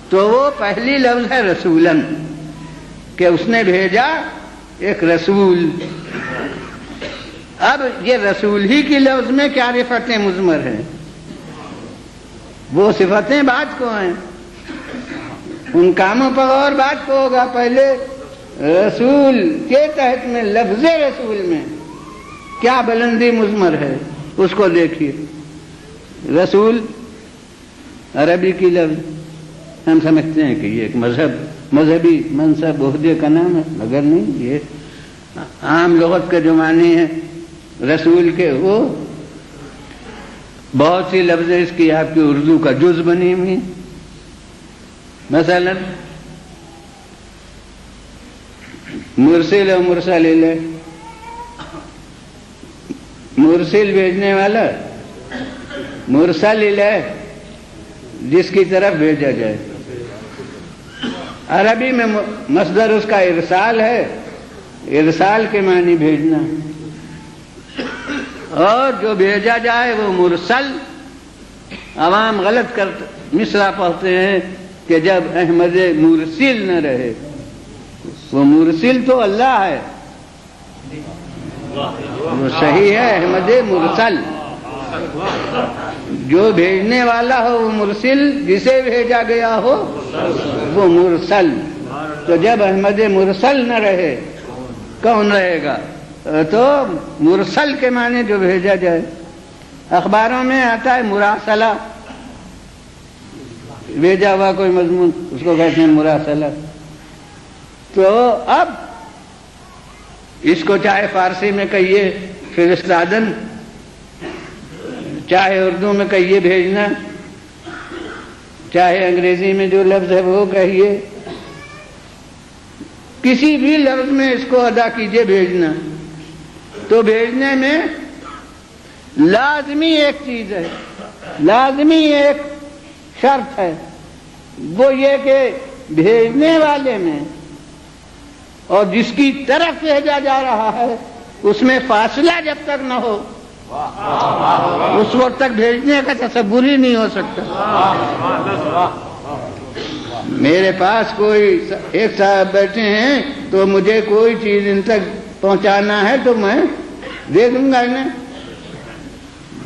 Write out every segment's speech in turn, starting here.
تو وہ پہلی لفظ ہے رسولن، کہ اس نے بھیجا ایک رسول۔ اب یہ رسول ہی کی لفظ میں کیا صفتیں مضمر ہیں؟ وہ صفتیں بات کو ہیں، ان کاموں پر اور بات کو ہوگا۔ پہلے رسول کے تحت میں لفظ رسول میں کیا بلندی مضمر ہے اس کو دیکھیے۔ رسول عربی کی لفظ، ہم سمجھتے ہیں کہ یہ ایک مذہبی منصب عہدے کا نام ہے، مگر نہیں، یہ عام لغت کے جو معنی ہیں رسول کے، وہ بہت سی لفظ اس کی آپ کی اردو کا جز بنی ہوئی۔ مثلا مرسل و مرسل الیہ، مرسل بھیجنے والا، مرسل الیہ جس کی طرف بھیجا جائے۔ عربی میں مصدر اس کا ارسال ہے، ارسال کے معنی بھیجنا، اور جو بھیجا جائے وہ مرسل۔ عوام غلط کرتے، مصرع پڑھتے ہیں کہ جب احمد مرسل نہ رہے، وہ مرسل تو اللہ ہے، وہ صحیح ہے احمد مرسل، جو بھیجنے والا ہو وہ مرسل، جسے بھیجا گیا ہو وہ مرسل۔ تو جب احمد مرسل نہ رہے کون رہے گا؟ تو مرسل کے معنی جو بھیجا جائے۔ اخباروں میں آتا ہے مراسلہ، بھیجا ہوا کوئی مضمون، اس کو کہتے ہیں مراسلہ۔ تو اب اس کو چاہے فارسی میں کہیے فرستادن، چاہے اردو میں کہیے بھیجنا، چاہے انگریزی میں جو لفظ ہے وہ کہیے، کسی بھی لفظ میں اس کو ادا کیجئے بھیجنا۔ تو بھیجنے میں لازمی ایک چیز ہے، لازمی ایک شرط ہے، وہ یہ کہ بھیجنے والے میں اور جس کی طرف بھیجا جا رہا ہے اس میں فاصلہ جب تک نہ ہو اس وقت تک بھیجنے کا تصور ہی نہیں ہو سکتا۔ میرے پاس کوئی ایک صاحب بیٹھے ہیں تو مجھے کوئی چیز ان تک پہنچانا ہے تو میں دے دوں گا انہیں،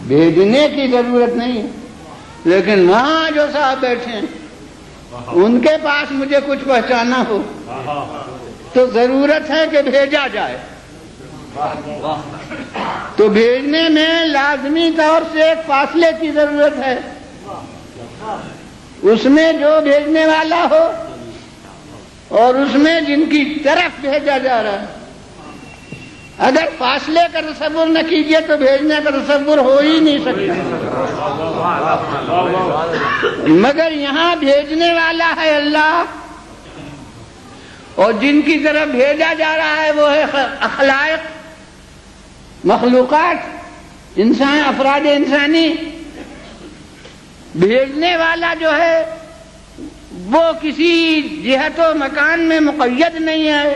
بھیجنے کی ضرورت نہیں ہے۔ لیکن وہاں جو صاحب بیٹھے ہیں ان کے پاس مجھے کچھ پہنچانا ہو تو ضرورت ہے کہ بھیجا جائے۔ تو بھیجنے میں لازمی طور سے ایک فاصلے کی ضرورت ہے، اس میں جو بھیجنے والا ہو اور اس میں جن کی طرف بھیجا جا رہا ہے۔ اگر فاصلے کا تصور نہ کیجئے تو بھیجنے کا تصور ہو ہی نہیں سکتا۔ مگر یہاں بھیجنے والا ہے اللہ، اور جن کی طرف بھیجا جا رہا ہے وہ ہے اخلاق، مخلوقات، انسان، افراد انسانی۔ بھیجنے والا جو ہے وہ کسی جہت و مکان میں مقید نہیں ہے،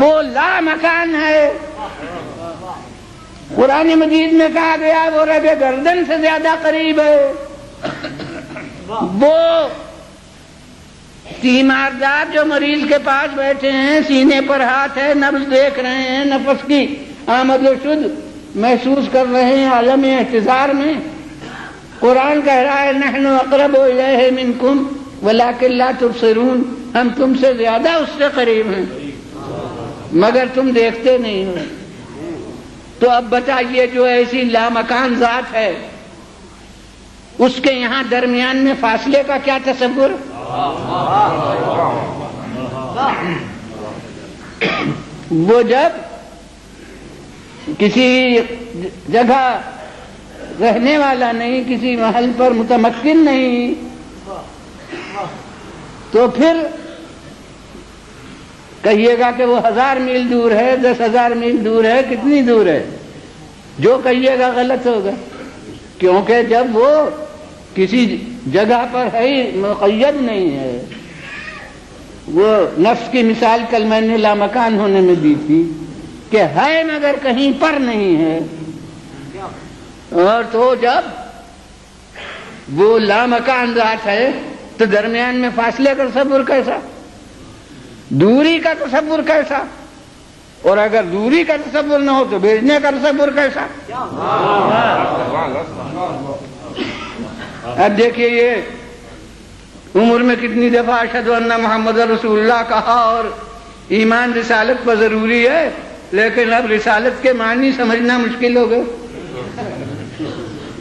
وہ لا مکان ہے۔ قرآن مجید میں کہا گیا وہ رب گردن سے زیادہ قریب ہے۔ وہ تیماردار جو مریض کے پاس بیٹھے ہیں، سینے پر ہاتھ ہے، نبض دیکھ رہے ہیں، نفس کی آمد و شد محسوس کر رہے ہیں عالم احتضار میں، قرآن کہہ رہا ہے نحن اقرب الیہ منکم ولکن لا تبصرون، ہم تم سے زیادہ اس سے قریب ہیں مگر تم دیکھتے نہیں ہو۔ تو اب بتائیے جو ایسی لامکان ذات ہے اس کے یہاں درمیان میں فاصلے کا کیا تصور؟ وہ جب کسی جگہ رہنے والا نہیں، کسی محل پر متمکن نہیں، تو پھر کہیے گا کہ وہ 1000 میل دور ہے، 10,000 میل دور ہے، کتنی دور ہے؟ جو کہیے گا غلط ہوگا، کیونکہ جب وہ کسی جگہ پر ہے مقید نہیں ہے۔ وہ نفس کی مثال کل میں نے لامکان ہونے میں دی تھی کہ ہے مگر کہیں پر نہیں ہے، اور تو جب وہ لامکان ذات ہے تو درمیان میں فاصلے کا تصور کیسا، دوری کا تصور کیسا، اور اگر دوری کا تصور نہ ہو تو بھیجنے کا تصور کیسا؟ اب دیکھیے یہ عمر میں کتنی دفعہ اشہد ان محمد رسول اللہ کہا، اور ایمان رسالت پر ضروری ہے، لیکن اب رسالت کے معنی سمجھنا مشکل ہو گئے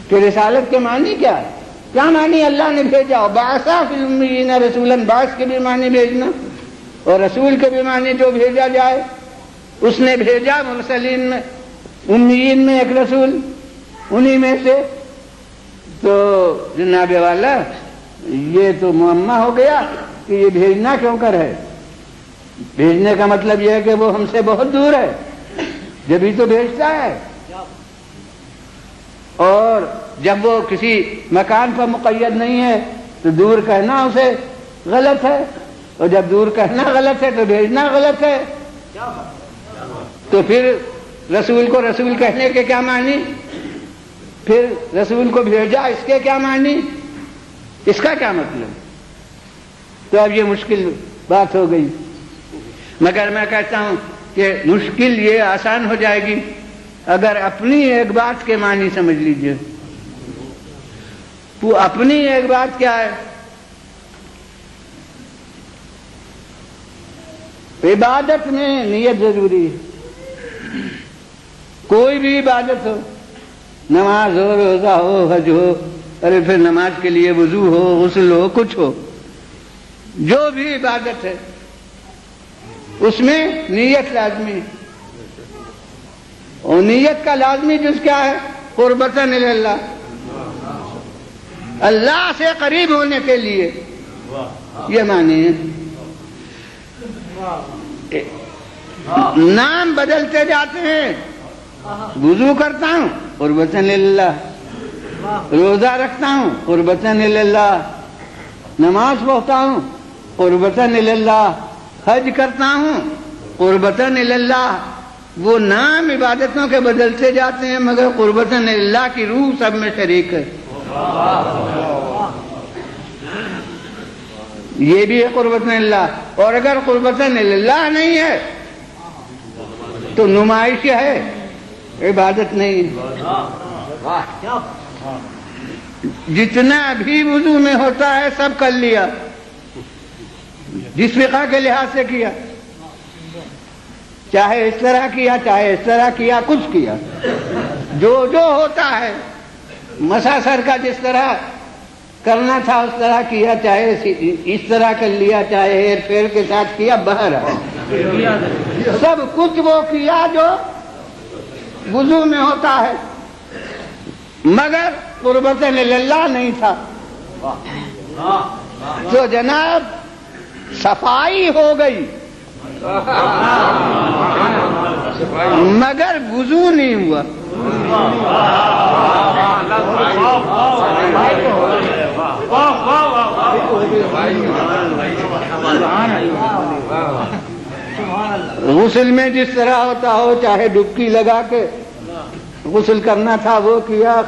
کہ رسالت کے معنی کیا ہے، کیا معنی اللہ نے بھیجا؟ بعثا فی الامیین رسولا، بعث کے بھی معنی بھیجنا، اور رسول کے بھی معنی جو بھیجا جائے، اس نے بھیجا مرسلین میں، امیین میں ایک رسول، انہی میں سے۔ تو جناب والا یہ تو معمہ ہو گیا کہ یہ بھیجنا کیوں کر ہے؟ بھیجنے کا مطلب یہ ہے کہ وہ ہم سے بہت دور ہے، جبھی تو بھیجتا ہے، اور جب وہ کسی مکان پر مقید نہیں ہے تو دور کہنا اسے غلط ہے، اور جب دور کہنا غلط ہے تو بھیجنا غلط ہے۔ تو پھر رسول کو رسول کہنے کے کیا معنی، پھر رسول کو بھیجا اس کے کیا معنی، اس کا کیا مطلب؟ تو اب یہ مشکل بات ہو گئی، مگر میں کہتا ہوں کہ مشکل یہ آسان ہو جائے گی اگر اپنی ایک بات کے معنی سمجھ لیجئے۔ وہ اپنی ایک بات کیا ہے؟ عبادت میں نیت ضروری ہے، کوئی بھی عبادت ہو، نماز ہو، روزہ ہو، حج ہو، ارے پھر نماز کے لیے وضو ہو، غسل ہو، کچھ ہو، جو بھی عبادت ہے اس میں نیت لازمی ہے، اور نیت کا لازمی جز کیا ہے؟ قربتاً اللہ، اللہ سے قریب ہونے کے لیے، یہ معنی ہے۔ نام بدلتے جاتے ہیں، وضو کرتا ہوں قربتاً اللہ، روزہ رکھتا ہوں قربتاً اللہ، نماز پڑھتا ہوں قربتاً اللہ، حج کرتا ہوں قربتاً اللہ۔ وہ نام عبادتوں کے بدلتے جاتے ہیں مگر قربتاً اللہ کی روح سب میں شریک ہے۔ یہ بھی ہے قربتاً اللہ، اور اگر قربتاً اللہ نہیں ہے تو نمائش ہے، عبادت نہیں ہے۔ جتنا بھی وضو میں ہوتا ہے سب کر لیا، جس فقہ کے لحاظ سے کیا، چاہے اس طرح کیا چاہے اس طرح کیا، کچھ کیا، جو ہوتا ہے مسا سر کا جس طرح کرنا تھا اس طرح کیا، چاہے اس طرح کر لیا، چاہے ہیر پھیر کے ساتھ کیا، بہر سب کچھ وہ کیا جو وضو میں ہوتا ہے، مگر قربتاً اللہ نہیں تھا۔ تو جناب صفائی ہو گئی مگر وضو نہیں ہوا۔ غسل میں جس طرح ہوتا ہو، چاہے ڈبکی لگا کے غسل کرنا تھا وہ کیا،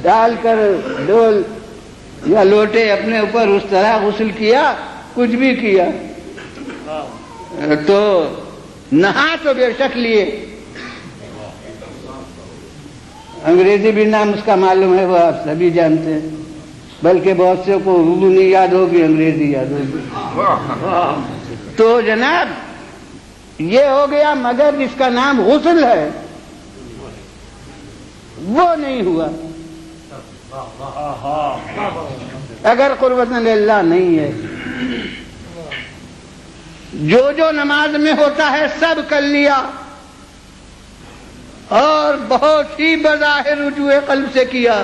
ڈال کر ڈول یا لوٹے اپنے اوپر اس طرح غسل کیا، کچھ بھی کیا۔ تو نہا تو بے شک لیے، انگریزی بھی نام اس کا معلوم ہے، وہ آپ سبھی جانتے ہیں، بلکہ بہت سے کو اردو نہیں یاد ہوگی، انگریزی یاد ہوگی۔ تو جناب یہ ہو گیا، مگر جس کا نام غسل ہے وہ نہیں ہوا اگر قربتاً اللہ نہیں ہے۔ جو نماز میں ہوتا ہے سب کر لیا، اور بہت ہی بظاہر رجوع قلب سے کیا،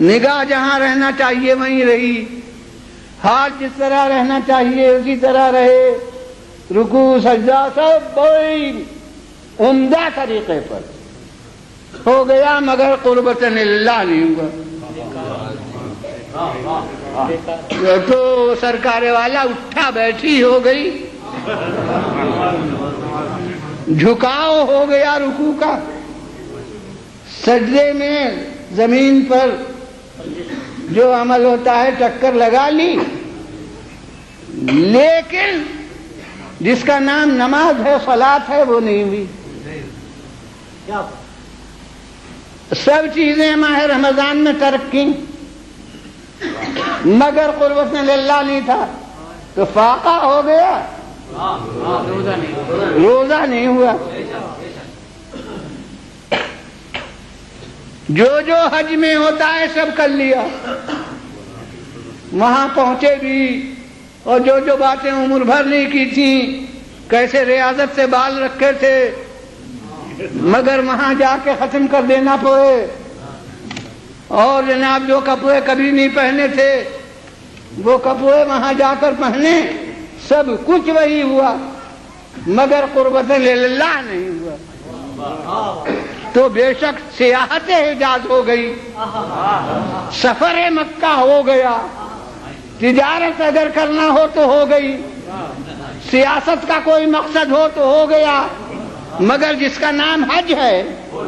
نگاہ جہاں رہنا چاہیے وہیں رہی، ہاتھ جس طرح رہنا چاہیے اسی طرح رہے، رکوع سجدہ سب بڑی عمدہ طریقے پر ہو گیا، مگر قربتاً اللہ نہیں ہوا۔ تو سرکار والا اٹھا بیٹھی ہو گئی، جھکاؤ ہو گیا رکوع کا، سجدے میں زمین پر جو عمل ہوتا ہے ٹکر لگا لی، لیکن جس کا نام نماز ہے، صلاۃ ہے، وہ نہیں ہوئی۔ سب چیزیں ماہ رمضان میں ترک کی، مگر قربت للہ نہیں تھا، تو فاقہ ہو گیا، روزہ نہیں ہوا۔ جو جو حج میں ہوتا ہے سب کر لیا، وہاں پہنچے بھی، اور جو جو باتیں عمر بھر نہیں کی تھیں، کیسے ریاضت سے بال رکھے تھے، مگر وہاں جا کے ختم کر دینا پڑے، اور جناب جو کپڑے کبھی نہیں پہنے تھے وہ کپڑے وہاں جا کر پہنے، سب کچھ وہی ہوا، مگر قربت للہ نہیں ہوا۔ تو بے شک سیاحت حجاز ہو گئی، سفر مکہ ہو گیا، تجارت اگر کرنا ہو تو ہو گئی، سیاست کا کوئی مقصد ہو تو ہو گیا، مگر جس کا نام حج ہے وہ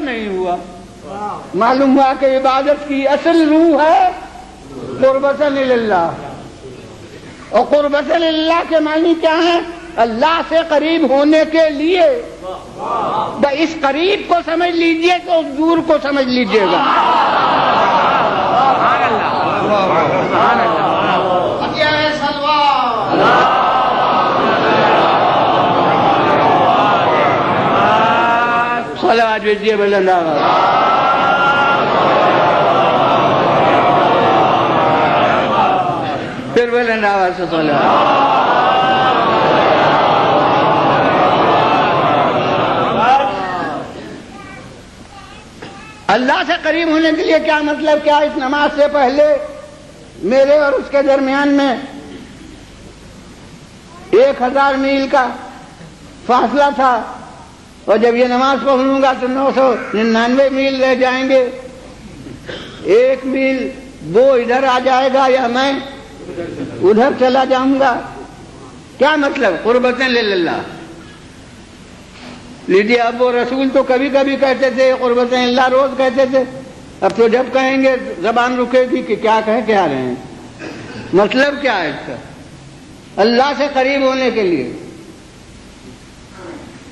نہیں ہوا۔ معلوم ہوا کہ عبادت کی اصل روح ہے قربت للہ، اور قربت للہ کے معنی کیا ہے؟ اللہ سے قریب ہونے کے لیے۔ اس قریب کو سمجھ لیجئے تو اس دور کو سمجھ لیجئے گا۔ صلوات بھیجیے بلند آواز۔ پھر بلند آواز سے صلوات۔ اللہ سے قریب ہونے کے لیے کیا مطلب؟ کیا اس نماز سے پہلے میرے اور اس کے درمیان میں 1000 میل کا فاصلہ تھا، اور جب یہ نماز پڑھ لوں گا تو 999 میل رہ جائیں گے، 1 میل وہ ادھر آ جائے گا یا میں ادھر چلا جاؤں گا؟ کیا مطلب؟ قربت للہ۔ لیجیے، اب وہ رسول تو کبھی کبھی کہتے تھے قربت اللہ، روز کہتے تھے، اب تو جب کہیں گے زبان رکے گی کہ کیا کہہ کے آ رہے ہیں۔ مطلب کیا ہے اس کا؟ اللہ سے قریب ہونے کے لیے۔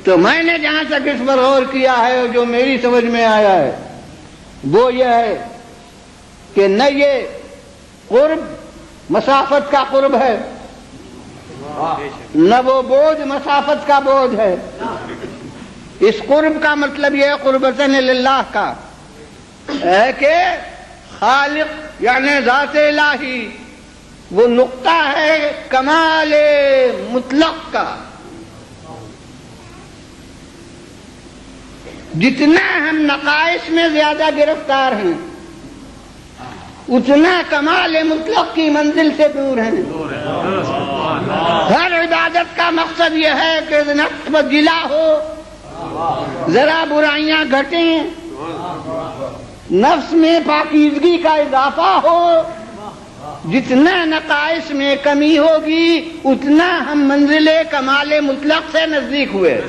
تو میں نے جہاں تک اس پر غور کیا ہے اور جو میری سمجھ میں آیا ہے وہ یہ ہے کہ نہ یہ قرب مسافت کا قرب ہے، نہ وہ بوجھ مسافت کا بوجھ ہے۔ اس قرب کا مطلب یہ قربت للہ کا ہے کہ خالق یعنی ذات الہی وہ نقطہ ہے کمال مطلق کا۔ جتنا ہم نقائص میں زیادہ گرفتار ہیں اتنا کمال مطلق کی منزل سے دور ہیں۔ ہر عبادت کا مقصد یہ ہے کہ نفس پر گلا ہو، ذرا برائیاں گھٹیں، نفس میں پاکیزگی کا اضافہ ہو۔ جتنا نقائص میں کمی ہوگی اتنا ہم منزل کمال مطلق سے نزدیک ہوئے۔